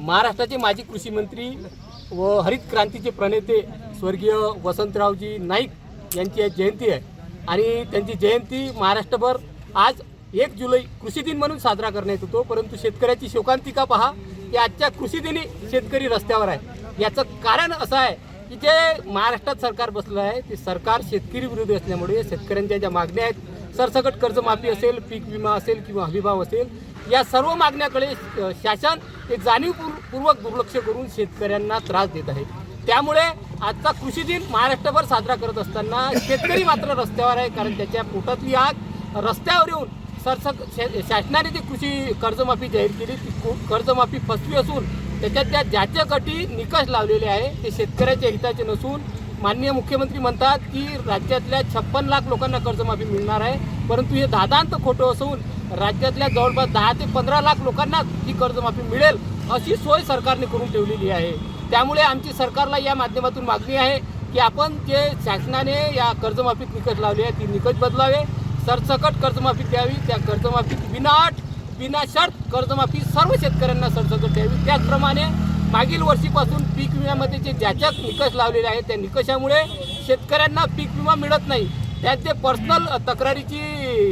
महाराष्ट्राचे माजी कृषी मंत्री व हरित क्रांतीचे प्रणेते स्वर्गीय वसंतरावजी नाईक यांची आज जयंती आहे आणि त्यांची जयंती महाराष्ट्रभर आज 1 जुलै कृषी दिन म्हणून साजरा करण्यात येतो। परंतु शेतकऱ्याची शोकांतिका पहा की आजच्या कृषी दिनी शेतकरी रस्त्यावर आहे। याचं कारण असं आहे की जे महाराष्ट्रात सरकार बसलं आहे ते सरकार शेतकरी विरोधी असल्यामुळे शेतकऱ्यांच्या ज्या मागण्या आहेत, सरसकट कर्जमाफी असेल, पीक विमा असेल किंवा हमीभाव असेल, या सर्व मागण्याकडे शासन हे जाणीवपूर्वक दुर्लक्ष करून शेतकऱ्यांना त्रास देत आहे। त्यामुळे आजचा कृषी दिन महाराष्ट्रभर साजरा करत असताना शेतकरी मात्र रस्त्यावर आहे, कारण त्याच्या पोटातली आग रस्त्यावर येऊन शासनाने जी कृषी कर्जमाफी जाहीर केली ती कर्जमाफी फसवी असून त्याच्यात ज्याच्या गटी निकष लावलेले आहे ते शेतकऱ्याच्या हिताचे नसून माननीय मुख्यमंत्री म्हणतात की राज्यातल्या 56 लाख लोकांना कर्जमाफी मिळणार आहे, परंतु हे दादांत खोटं असून राज्यातल्या जवळपास 10 ते 15 लाख लोकांना ही कर्जमाफी मिळेल अशी सोय सरकारने करून ठेवलेली आहे। त्यामुळे आमची सरकारला या माध्यमातून मागणी आहे की आपण जे शासनाने या कर्जमाफीत निकष लावले आहे ती निकष बदलावे, सरसकट कर्जमाफी द्यावी, त्या कर्जमाफीत बिना शर्त कर्जमाफी सर्व शेतकऱ्यांना सरसकट द्यावी। त्याचप्रमाणे मागील वर्षीपासून पीक विम्यामध्ये जे ज्याच्यात निकष लावलेले आहेत त्या निकषामुळे शेतकऱ्यांना पीक विमा मिळत नाही। त्यात जे पर्सनल तक्रारीची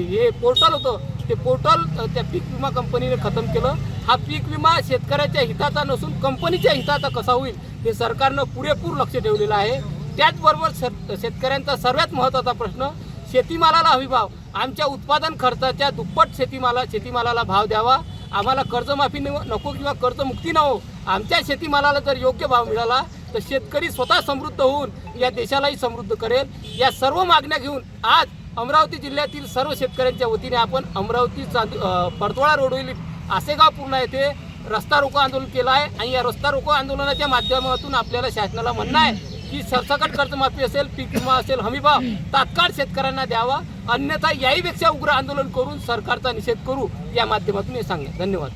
हे पोर्टल होतं ते पोर्टल त्या पीक विमा कंपनीने खतम केलं। हा पीक विमा शेतकऱ्याच्या हिताचा नसून कंपनीच्या हिताचा कसा होईल हे सरकारनं पुरेपूर लक्ष ठेवलेलं आहे। त्याचबरोबर शेतकऱ्यांचा सर्वात महत्त्वाचा प्रश्न शेतीमालाला हमीभाव, आमच्या उत्पादन खर्चाच्या दुप्पट शेतीमालाला भाव द्यावा। आम्हाला कर्जमाफी नको किंवा कर्जमुक्ती नको, आमच्या शेतीमालाला जर योग्य भाव मिळाला तर शेतकरी स्वतः समृद्ध होऊन या देशालाही समृद्ध करेल। या सर्व मागण्या घेऊन आज अमरावती जिल्ह्यातील सर्व शेतकऱ्यांच्या वतीने आपण अमरावती परतवाडा रोडवरील आसेगाव पूर्णा येथे रस्ता रोको आंदोलन केलं आहे आणि या रस्ता रोको आंदोलनाच्या माध्यमातून आपल्याला शासनाला म्हणणं आहे की सरसकट कर्जमाफी असेल, पीक विमा असेल, हमीभाव तात्काळ शेतकऱ्यांना द्यावा, अन्यथा याहीपेक्षा उग्र आंदोलन करून सरकारचा निषेध करू या माध्यमातून हे सांगणे। धन्यवाद।